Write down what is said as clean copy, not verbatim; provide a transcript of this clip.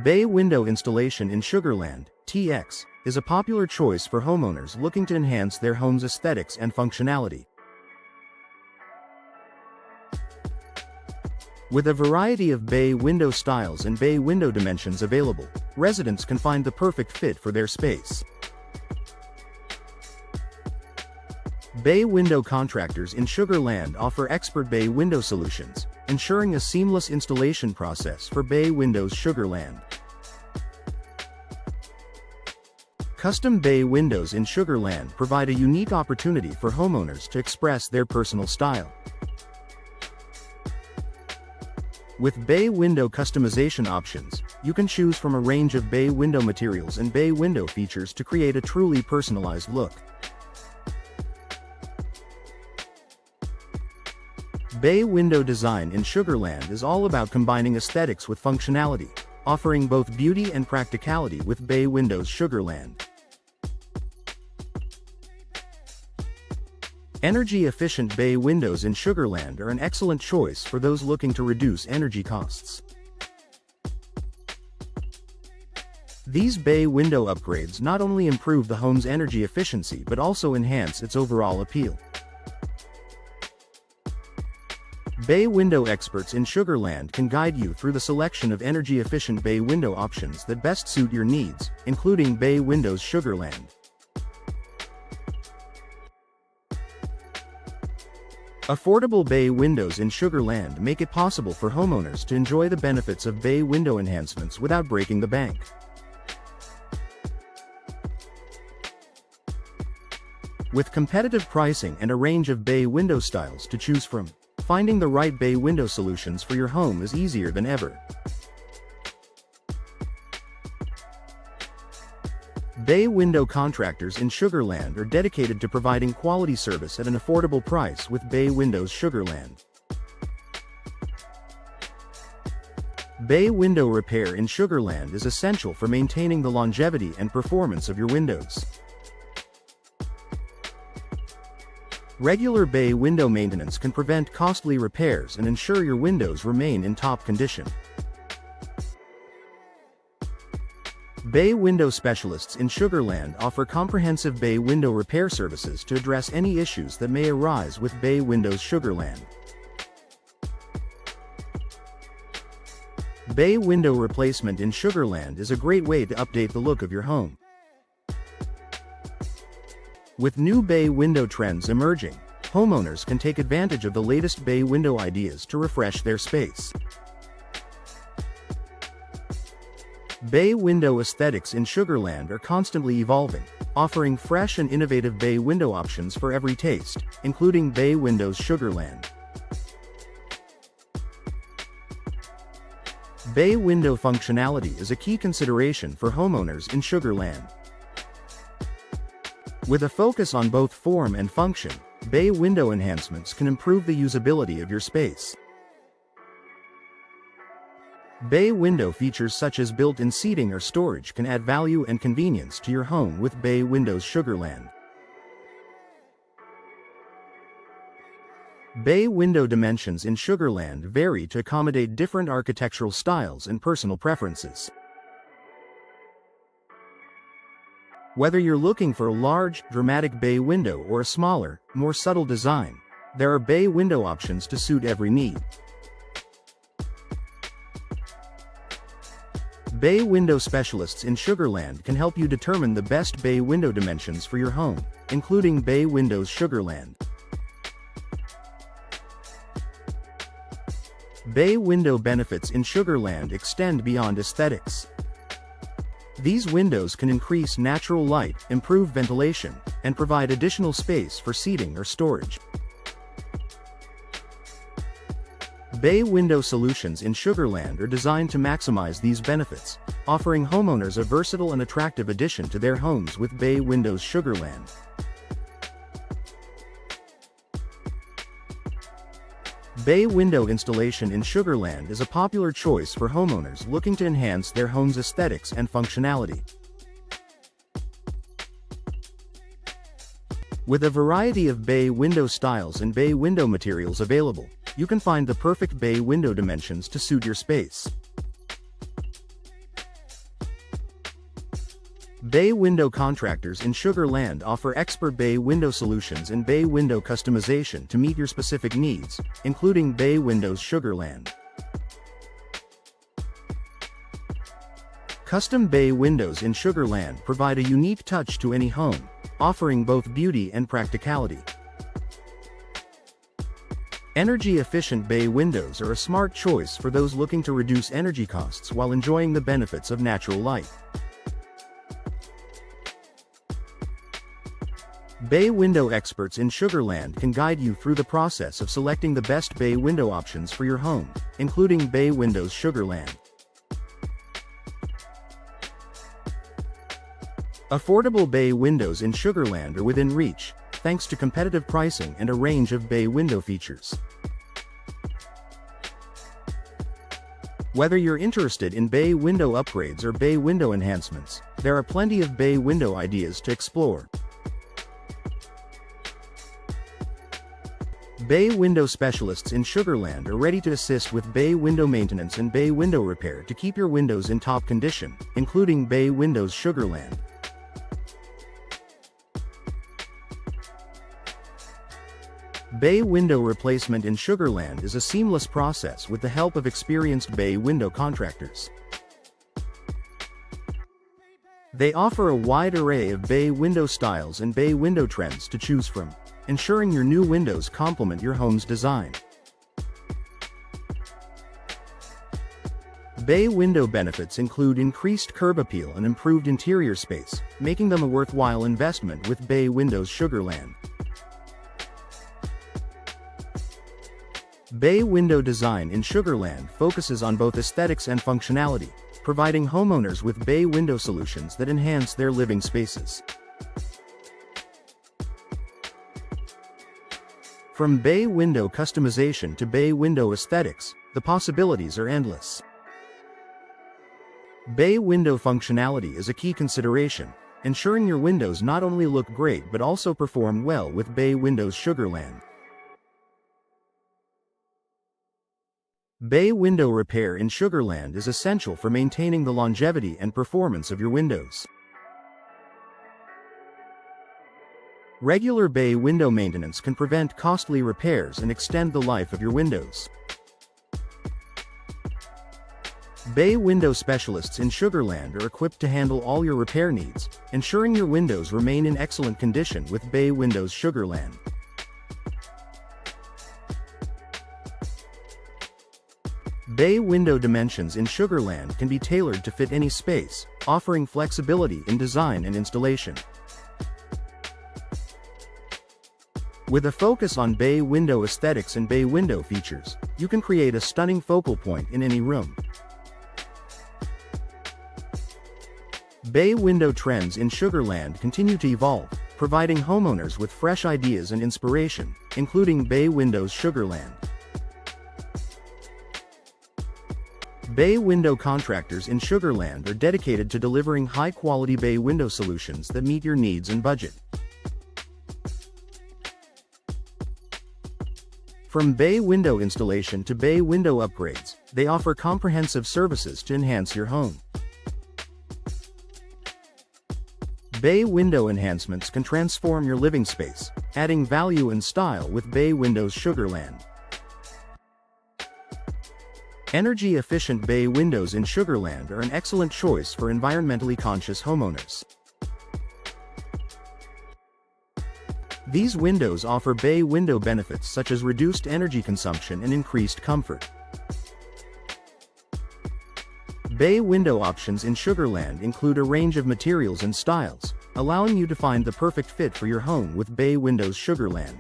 Bay window installation in Sugarland, TX, is a popular choice for homeowners looking to enhance their home's aesthetics and functionality. With a variety of bay window styles and bay window dimensions available, residents can find the perfect fit for their space. Bay window contractors in Sugarland offer expert bay window solutions, ensuring a seamless installation process for bay windows. Sugarland. Custom bay windows in Sugarland provide a unique opportunity for homeowners to express their personal style. With bay window customization options, you can choose from a range of bay window materials and bay window features to create a truly personalized look. Bay window design in Sugarland is all about combining aesthetics with functionality, offering both beauty and practicality with bay windows. Sugarland. Energy-efficient bay windows in Sugarland are an excellent choice for those looking to reduce energy costs. These bay window upgrades not only improve the home's energy efficiency but also enhance its overall appeal. Bay window experts in Sugarland can guide you through the selection of energy-efficient bay window options that best suit your needs, including bay windows. Sugarland. Affordable bay windows in Sugarland make it possible for homeowners to enjoy the benefits of bay window enhancements without breaking the bank. With competitive pricing and a range of bay window styles to choose from, finding the right bay window solutions for your home is easier than ever. Bay window contractors in Sugarland are dedicated to providing quality service at an affordable price with bay windows. Sugarland. Bay window repair in Sugarland is essential for maintaining the longevity and performance of your windows. Regular bay window maintenance can prevent costly repairs and ensure your windows remain in top condition. Bay window specialists in Sugarland offer comprehensive bay window repair services to address any issues that may arise with bay windows. Sugarland. Bay window replacement in Sugarland is a great way to update the look of your home. With new bay window trends emerging, homeowners can take advantage of the latest bay window ideas to refresh their space. Bay window aesthetics in Sugarland are constantly evolving, offering fresh and innovative bay window options for every taste, including bay windows. Sugarland. Bay window functionality is a key consideration for homeowners in Sugarland. With a focus on both form and function, bay window enhancements can improve the usability of your space. Bay window features such as built-in seating or storage can add value and convenience to your home with bay windows. Sugarland. Bay window dimensions in Sugarland vary to accommodate different architectural styles and personal preferences. Whether you're looking for a large, dramatic bay window or a smaller, more subtle design, there are bay window options to suit every need. Bay window specialists in Sugarland can help you determine the best bay window dimensions for your home, including bay windows. Sugarland. Bay window benefits in Sugarland extend beyond aesthetics. These windows can increase natural light, improve ventilation, and provide additional space for seating or storage. Bay window solutions in Sugarland are designed to maximize these benefits, offering homeowners a versatile and attractive addition to their homes with bay windows. Sugarland. Bay window installation in Sugarland is a popular choice for homeowners looking to enhance their home's aesthetics and functionality. With a variety of bay window styles and bay window materials available, you can find the perfect bay window dimensions to suit your space. Bay window contractors in Sugar Land offer expert bay window solutions and bay window customization to meet your specific needs, including Bay Windows Sugar Land. Custom bay windows in Sugar Land provide a unique touch to any home, offering both beauty and practicality. Energy-efficient bay windows are a smart choice for those looking to reduce energy costs while enjoying the benefits of natural light. Bay window experts in Sugar Land can guide you through the process of selecting the best bay window options for your home, including Bay Windows Sugar Land. Affordable bay windows in Sugar Land are within reach, thanks to competitive pricing and a range of bay window features. Whether you're interested in bay window upgrades or bay window enhancements, there are plenty of bay window ideas to explore. Bay window specialists in Sugar Land are ready to assist with bay window maintenance and bay window repair to keep your windows in top condition, including Bay Windows Sugar Land. Bay window replacement in Sugar Land is a seamless process with the help of experienced bay window contractors. They offer a wide array of bay window styles and bay window trends to choose from, ensuring your new windows complement your home's design. Bay window benefits include increased curb appeal and improved interior space, making them a worthwhile investment with Bay Windows Sugar Land. Bay window design in Sugar Land focuses on both aesthetics and functionality, providing homeowners with bay window solutions that enhance their living spaces. From bay window customization to bay window aesthetics, the possibilities are endless. Bay window functionality is a key consideration, ensuring your windows not only look great but also perform well with Bay Windows Sugar Land. Bay window repair in Sugar Land is essential for maintaining the longevity and performance of your windows. Regular bay window maintenance can prevent costly repairs and extend the life of your windows. Bay window specialists in Sugar Land are equipped to handle all your repair needs, ensuring your windows remain in excellent condition with Bay Windows Sugar Land. Bay window dimensions in Sugar Land can be tailored to fit any space, offering flexibility in design and installation. With a focus on bay window aesthetics and bay window features, you can create a stunning focal point in any room. Bay window trends in Sugar Land continue to evolve, providing homeowners with fresh ideas and inspiration, including Bay Windows Sugar Land. Bay window contractors in Sugar Land are dedicated to delivering high-quality bay window solutions that meet your needs and budget. From bay window installation to bay window upgrades, they offer comprehensive services to enhance your home. Bay window enhancements can transform your living space, adding value and style with Bay Windows Sugar Land. Energy-efficient bay windows in Sugar Land are an excellent choice for environmentally conscious homeowners. These windows offer bay window benefits such as reduced energy consumption and increased comfort. Bay window options in Sugar Land include a range of materials and styles, allowing you to find the perfect fit for your home with Bay Windows Sugar Land.